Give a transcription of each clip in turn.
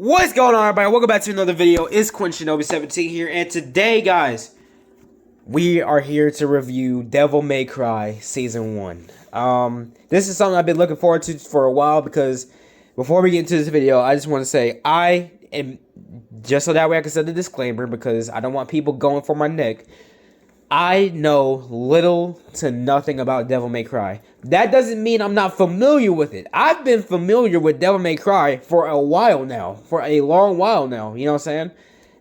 What's going on, everybody? Welcome back to another video. It's QuinnShinobi17 here, and today, guys, we are here to review Devil May Cry Season 1. This is something I've been looking forward to for a while because before we get into this video, I just want to say I am, just so that way I can set the disclaimer because I don't want people going for my neck, I know little to nothing about Devil May Cry. That doesn't mean I'm not familiar with it. I've been familiar with Devil May Cry for a while now. For a long while now. You know what I'm saying?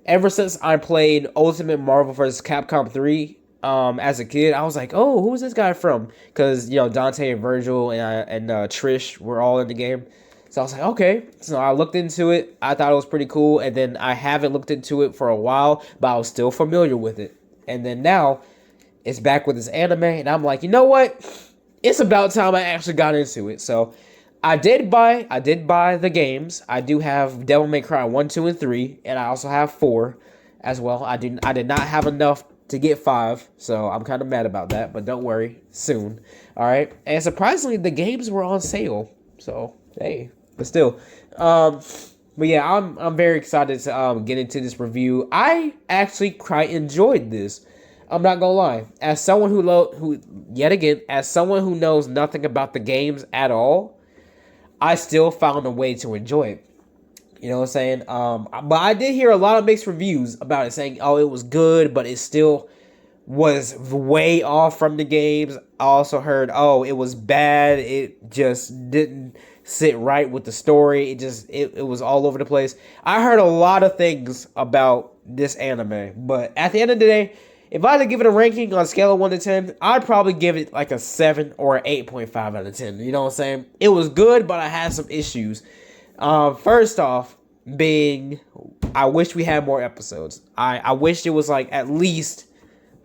Ever since I played Ultimate Marvel vs. Capcom 3 as a kid, I was like, oh, who's this guy from? Because, you know, Dante and Virgil and Trish were all in the game. So I was like, okay. So I looked into it. I thought it was pretty cool. And then I haven't looked into it for a while, but I was still familiar with it. And then now, it's back with this anime, and I'm like, you know what? It's about time I actually got into it. So, I did buy the games. I do have Devil May Cry 1, 2, and 3, and I also have 4 as well. I did not have enough to get 5, so I'm kind of mad about that, but don't worry, soon. Alright? And surprisingly, the games were on sale. So, hey, but still. But yeah, I'm very excited to get into this review. I actually quite enjoyed this. I'm not gonna lie. As someone as someone who knows nothing about the games at all, I still found a way to enjoy it. You know what I'm saying? But I did hear a lot of mixed reviews about it, saying, "Oh, it was good, but it still was way off from the games." I also heard, "Oh, it was bad. It just didn't sit right with the story. It was all over the place." I heard a lot of things about this anime, but at the end of the day, if I had to give it a ranking on a scale of 1 to 10, I'd probably give it like a 7 or an 8.5 out of 10. You know what I'm saying? It was good, but I had some issues. First off, being, I wish we had more episodes. I wish it was like at least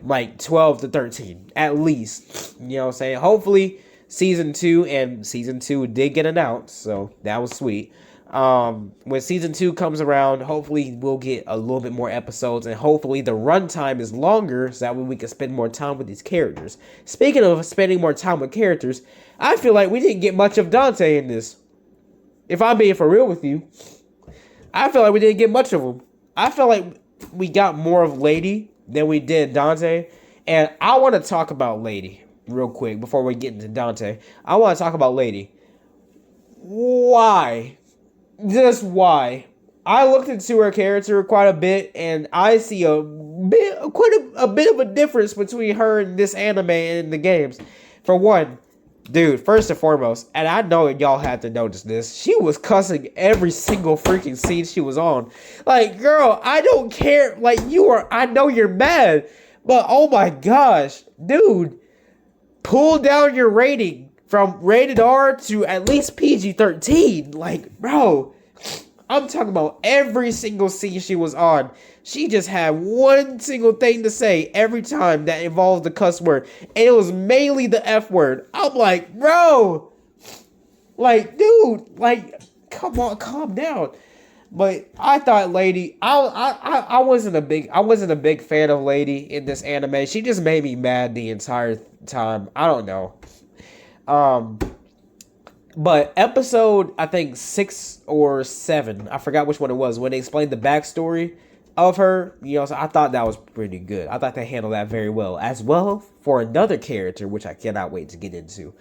like 12 to 13. At least. You know what I'm saying? Hopefully, Season 2 did get announced, so that was sweet. When Season 2 comes around, hopefully we'll get a little bit more episodes, and hopefully the runtime is longer, so that way we can spend more time with these characters. Speaking of spending more time with characters, I feel like we didn't get much of Dante in this. If I'm being for real with you, I feel like we didn't get much of him. I feel like we got more of Lady than we did Dante, and I want to talk about Lady real quick before we get into Dante. I want to talk about Lady. Why? Just why? I looked into her character quite a bit, and I see quite a bit of a difference between her and this anime and the games. For one, dude, first and foremost, and I know y'all had to notice this, she was cussing every single freaking scene she was on. Like, girl, I don't care. Like, I know you're mad, but oh my gosh, dude, pull down your rating from rated R to at least PG-13. Like, bro, I'm talking about every single scene she was on. She just had one single thing to say every time that involved the cuss word. And it was mainly the F word. I'm like, bro. Like, dude. Like, come on, calm down. But I thought Lady, I wasn't a big fan of Lady in this anime. She just made me mad the entire time. I don't know. But episode, I think 6 or 7, I forgot which one it was, when they explained the backstory of her, you know, so I thought that was pretty good. I thought they handled that very well. As well for another character, which I cannot wait to get into.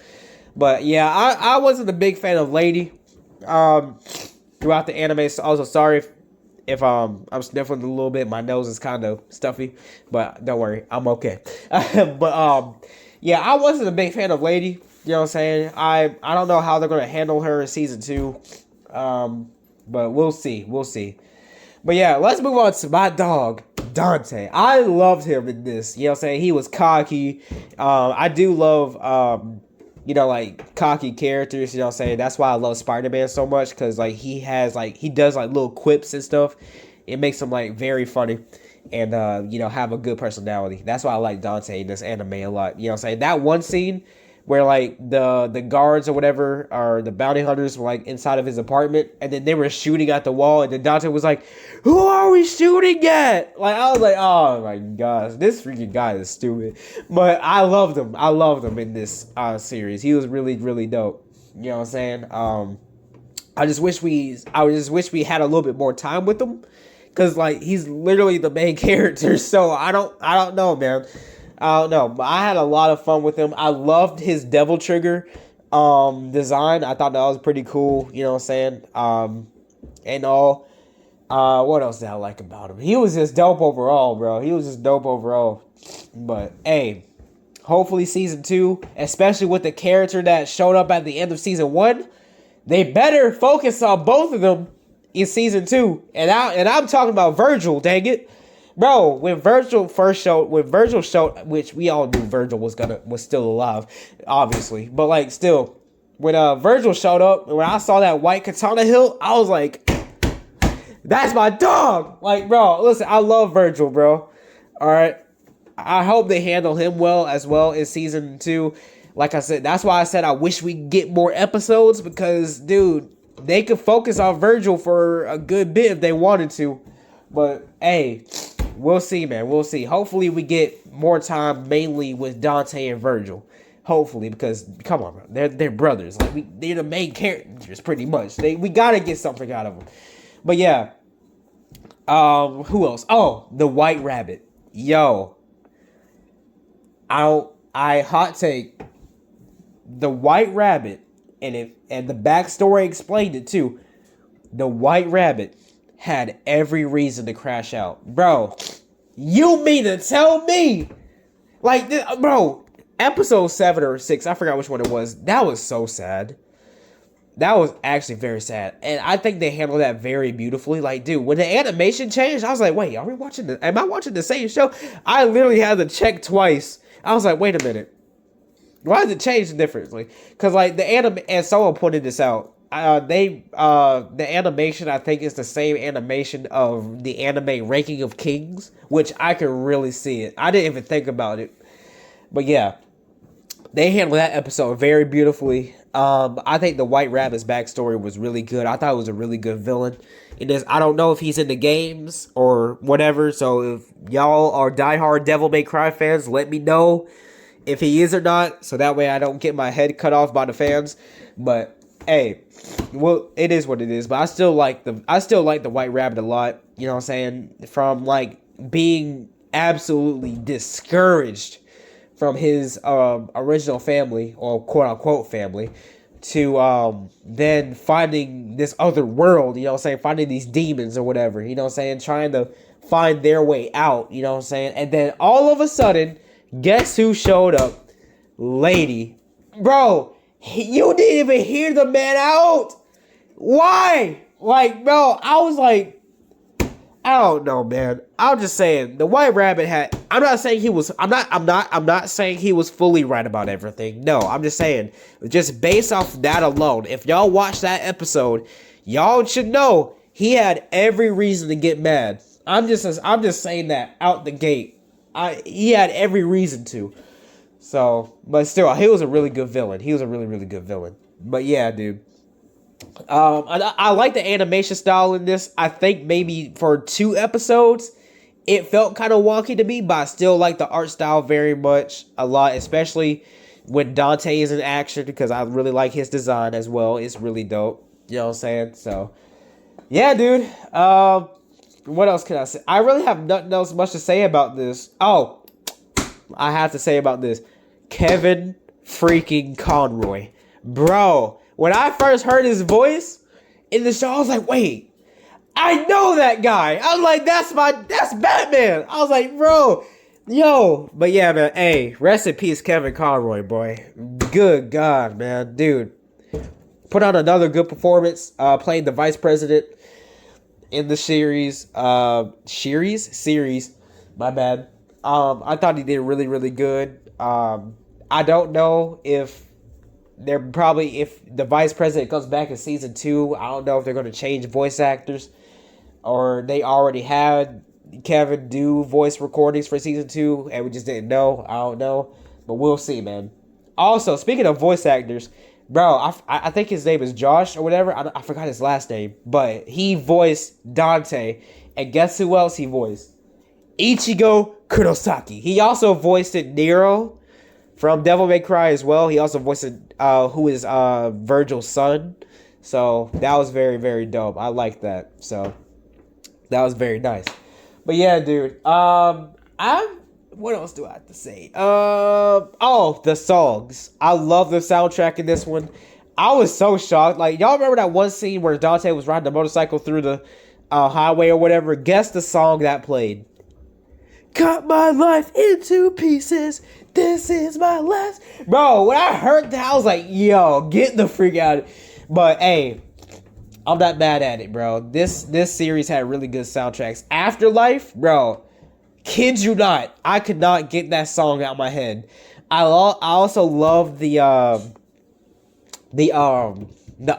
But yeah, I wasn't a big fan of Lady throughout the anime. So also sorry if I'm sniffling a little bit. My nose is kind of stuffy, but don't worry, I'm okay. But yeah, I wasn't a big fan of Lady. You know what I'm saying? I don't know how they're going to handle her in Season 2. But we'll see. We'll see. But yeah, let's move on to my dog, Dante. I loved him in this. You know what I'm saying? He was cocky. I do love, you know, like, cocky characters. You know what I'm saying? That's why I love Spider-Man so much. Because, like, he does, like, little quips and stuff. It makes him, like, very funny. And, you know, have a good personality. That's why I like Dante in this anime a lot. You know what I'm saying? That one scene where like the guards or whatever, or the bounty hunters were like inside of his apartment, and then they were shooting at the wall, and then Dante was like, "Who are we shooting at?" Like, I was like, oh my gosh, this freaking guy is stupid. But I loved him in this series. He was really, really dope. You know what I'm saying? I just wish we had a little bit more time with him, cause like he's literally the main character. So I don't know, man. I don't know, but I had a lot of fun with him. I loved his Devil Trigger design. I thought that was pretty cool. You know what I'm saying? And all. What else did I like about him? He was just dope overall, bro. He was just dope overall. But hey, hopefully season 2, especially with the character that showed up at the end of season 1, they better focus on both of them in season 2. And I'm talking about Virgil, dang it. Bro, when Virgil showed, which we all knew Virgil was still alive, obviously. But like still, when Virgil showed up, when I saw that white katana hilt, I was like, that's my dog! Like, bro, listen, I love Virgil, bro. Alright. I hope they handle him well as well in season 2. Like I said, that's why I said I wish we get more episodes, because, dude, they could focus on Virgil for a good bit if they wanted to. But, hey, we'll see, man. We'll see. Hopefully we get more time mainly with Dante and Virgil. Hopefully, because, come on, bro. They're brothers. Like, they're the main characters, pretty much. We gotta get something out of them. But yeah, who else? Oh, the White Rabbit. Yo, I hot take the White Rabbit, and the backstory explained it too. The White Rabbit had every reason to crash out, bro. You mean to tell me, like, bro? Episode 7 or 6, I forgot which one it was. That was so sad. That was actually very sad. And I think they handled that very beautifully. Like, dude, when the animation changed, I was like, wait, am I watching the same show? I literally had to check twice. I was like, wait a minute. Why does it change differently? Because, like, and someone pointed this out. The animation, I think, is the same animation of the anime Ranking of Kings, which I could really see it. I didn't even think about it. But yeah, they handled that episode very beautifully. I think the White Rabbit's backstory was really good. I thought it was a really good villain. I don't know if he's in the games or whatever. So if y'all are diehard Devil May Cry fans, let me know if he is or not. So that way I don't get my head cut off by the fans. But hey, well, it is what it is. But I still like the White Rabbit a lot. You know what I'm saying? From like being absolutely discouraged from his original family, or quote-unquote family, to then finding this other world, you know what I'm saying, finding these demons or whatever, you know what I'm saying, trying to find their way out, you know what I'm saying, and then all of a sudden, guess who showed up? Lady. Bro, you didn't even hear the man out! Why? Like, bro, I was like, I don't know, man. I'm just saying the White Rabbit had. I'm not saying he was. I'm not saying he was fully right about everything. No, I'm just saying, just based off that alone, if y'all watch that episode, y'all should know he had every reason to get mad. I'm just saying that out the gate. He had every reason to. So, but still, he was a really good villain. He was a really, really good villain. But yeah, dude. I like the animation style in this. I think maybe for 2 episodes, it felt kind of wonky to me, but I still like the art style very much a lot, especially when Dante is in action, because I really like his design as well. It's really dope. You know what I'm saying? So, yeah, dude. What else can I say? I really have nothing else much to say about this. Oh, I have to say about this. Kevin freaking Conroy. Bro. When I first heard his voice in the show, I was like, wait, I know that guy. I was like, that's Batman. I was like, bro, yo. But yeah, man, hey, rest in peace, Kevin Conroy, boy. Good God, man. Dude, put on another good performance, playing the vice president in the series, my bad. I thought he did really, really good. I don't know if if the vice president comes back in season 2, I don't know if they're going to change voice actors, or they already had Kevin do voice recordings for season 2 and we just didn't know. I don't know, but we'll see, man. Also, speaking of voice actors, bro, I think his name is Josh or whatever. I forgot his last name, but he voiced Dante, and guess who else he voiced? Ichigo Kurosaki. He also voiced Nero from Devil May Cry as well. He also voiced who is Virgil's son. So that was very, very dope. I like that. So that was very nice. But yeah, dude. I what else do I have to say? Oh, the songs. I love the soundtrack in this one. I was so shocked. Like, y'all remember that one scene where Dante was riding the motorcycle through the highway or whatever? Guess the song that played. Cut my life into pieces. This is my last. Bro, when I heard that, I was like, yo, get the freak out. But hey, I'm not mad at it, bro. This series had really good soundtracks. Afterlife, bro. Kid you not, I could not get that song out of my head. I also love the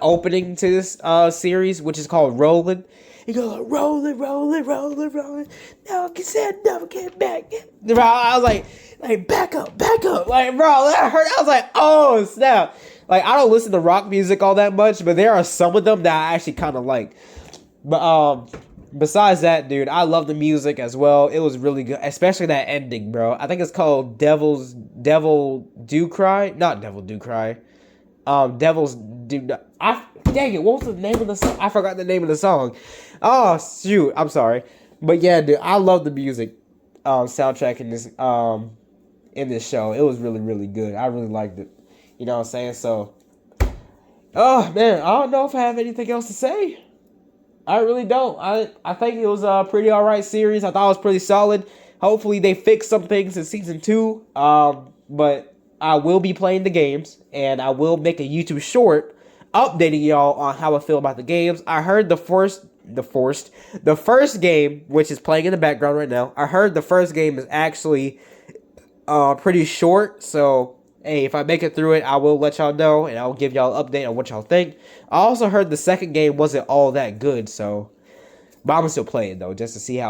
opening to this series, which is called Rollin'. You go like, rolling, rolling, rolling, rolling. Now I can say I never get back. Bro, I was like back up, back up. Like, bro, I heard. I was like, oh snap. Like, I don't listen to rock music all that much, but there are some of them that I actually kind of like. But besides that, dude, I love the music as well. It was really good, especially that ending, bro. I think it's called Devil Do Cry, not Devil Do Cry. Devils Do. Dang it! What was the name of the song? I forgot the name of the song. Oh shoot! I'm sorry, but yeah, dude, I love the music, soundtrack in this show. It was really, really good. I really liked it. You know what I'm saying? So, oh man, I don't know if I have anything else to say. I really don't. I think it was a pretty alright series. I thought it was pretty solid. Hopefully they fix some things in season 2. But I will be playing the games, and I will make a YouTube short updating y'all on how I feel about the games. I heard the first game, which is playing in the background right now. I heard the first game is actually pretty short, so hey, if I make it through it, I will let y'all know, and I'll give y'all an update on what y'all think. I also heard the second game wasn't all that good, so, but I'm gonna still play it though, just to see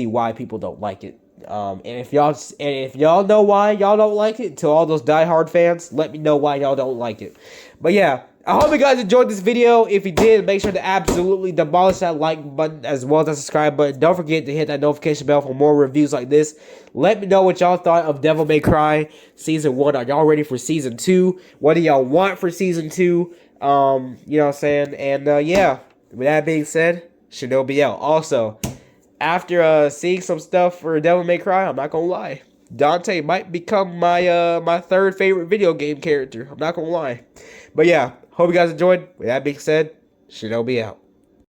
why people don't like it. And if y'all know why y'all don't like it, to all those diehard fans, let me know why y'all don't like it. But yeah, I hope you guys enjoyed this video. If you did, make sure to absolutely demolish that like button as well as that subscribe button. Don't forget to hit that notification bell for more reviews like this. Let me know what y'all thought of Devil May Cry Season 1. Are y'all ready for Season 2? What do y'all want for Season 2? You know what I'm saying? And yeah, with that being said, Shinobi out. Also, after seeing some stuff for Devil May Cry, I'm not gonna lie, Dante might become my my third favorite video game character. I'm not gonna lie. But yeah, hope you guys enjoyed. With that being said, Shinobi out.